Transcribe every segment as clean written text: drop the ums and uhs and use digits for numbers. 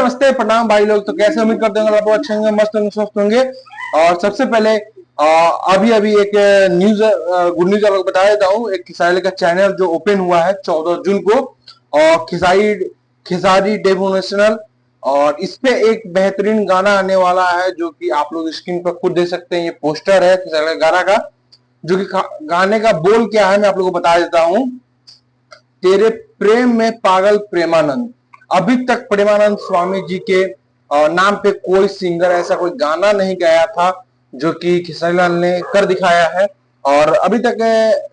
नमस्ते प्रणाम भाई लोग। तो कैसे उम्मीद करते हैं आप लोग अच्छे होंगे, मस्त होंगे, स्वस्थ होंगे। और सबसे पहले अभी अभी एक न्यूज गुड न्यूज आप लोग बता देता हूँ। एक खिसारी का चैनल जो ओपन हुआ है 14 जून को, और खिसारी डेवोनेशनल, और इस पे एक बेहतरीन गाना आने वाला है जो कि आप लोग स्क्रीन पर खुद देख सकते हैं। ये पोस्टर है खिसारी गाना का, जो कि गाने का बोल क्या है मैं आप लोगों को बता देता हूँ। तेरे प्रेम में पागल प्रेमानंद। अभी तक प्रेमानंद स्वामी जी के नाम पे कोई सिंगर ऐसा कोई गाना नहीं गाया था जो कि खेसारी लाल ने कर दिखाया है। और अभी तक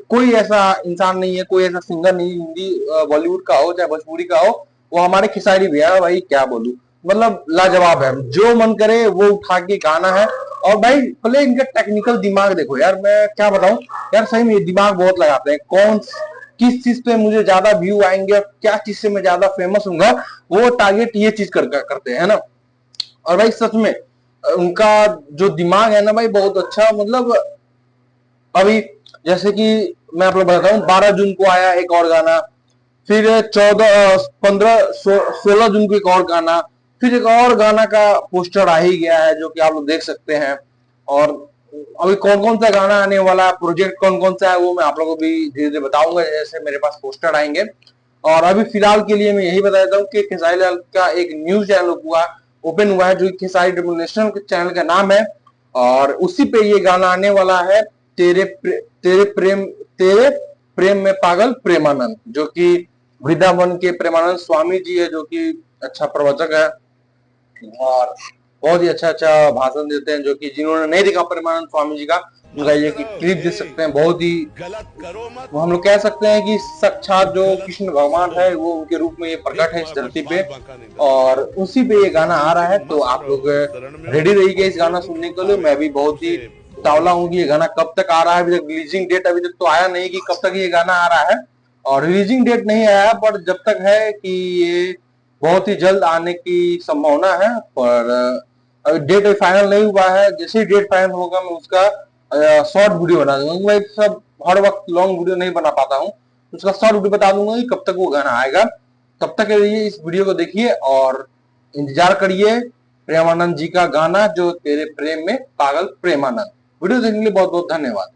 कोई ऐसा इंसान नहीं है, कोई ऐसा सिंगर नहीं, हिंदी बॉलीवुड का हो चाहे भोजपुरी का हो, वो हमारे खेसारी भैया। भाई क्या बोलूं, मतलब लाजवाब है। जो मन करे वो उठा के गाना है। और भाई पहले इनका टेक्निकल दिमाग देखो यार, मैं क्या बताऊं यार, सही में दिमाग बहुत लगाते हैं। किस चीज पे मुझे ज्यादा व्यू आएंगे और क्या चीज से मैं ज्यादा फेमस हूंगा, वो टारगेट ये चीज करते हैं ना। और भाई सच में उनका जो दिमाग है ना भाई, बहुत अच्छा। मतलब अभी जैसे कि मैं आप लोग बताता हूँ, 12 जून को आया एक और गाना, फिर 16 जून को एक और गाना, फिर एक और गाना का पोस्टर आ ही गया है जो कि आप लोग देख सकते हैं। और अभी कौन कौन सा गाना आने वाला है, प्रोजेक्ट कौन कौन सा है, वो मैं आप लोगों को भी धीरे धीरे बताऊंगा जैसे मेरे पास पोस्टर आएंगे। और अभी फिलहाल के लिए मैं यही बता देता हूँ कि खेसारी लाल का एक न्यूज चैनल ओपन हुआ है जो खेसारी नेशनल के चैनल का नाम है। और उसी पे ये गाना आने वाला है, तेरे प्रेम में पागल प्रेमानंद, जो कि वृंदावन के प्रेमानंद स्वामी जी है, जो कि अच्छा प्रवचक है और बहुत ही अच्छा अच्छा भाषण देते हैं। जो कि जिन्होंने नहीं देखा प्रेमानंद स्वामी जी का, उनका ये कि क्लिप देख सकते हैं। बहुत ही वो हम लोग कह सकते हैं कि साक्षात जो कृष्ण भगवान है वो उनके रूप में ये प्रकट है इस धरती पे। और उसी पे ये गाना आ रहा है, तो आप लोग रेडी रहिए इस गाना सुनने के लिए। मैं भी बहुत ही तावला हूँ कि ये गाना कब तक आ रहा है। अभी तक रिलीजिंग डेट अभी तक तो आया नहीं कि कब तक ये गाना आ रहा है, और रिलीजिंग डेट नहीं आया, पर जब तक है कि ये बहुत ही जल्द आने की संभावना है। पर अभी डेट फाइनल नहीं हुआ है। जैसे ही डेट फाइनल होगा मैं उसका शॉर्ट वीडियो बना दूंगा। मैं सब हर वक्त लॉन्ग वीडियो नहीं बना पाता हूँ, उसका शॉर्ट वीडियो बता दूंगा कि कब तक वो गाना आएगा। तब तक के लिए इस वीडियो को देखिए और इंतजार करिए प्रेमानंद जी का गाना, जो तेरे प्रेम में पागल प्रेमानंद। वीडियो देखने के लिए बहुत बहुत धन्यवाद।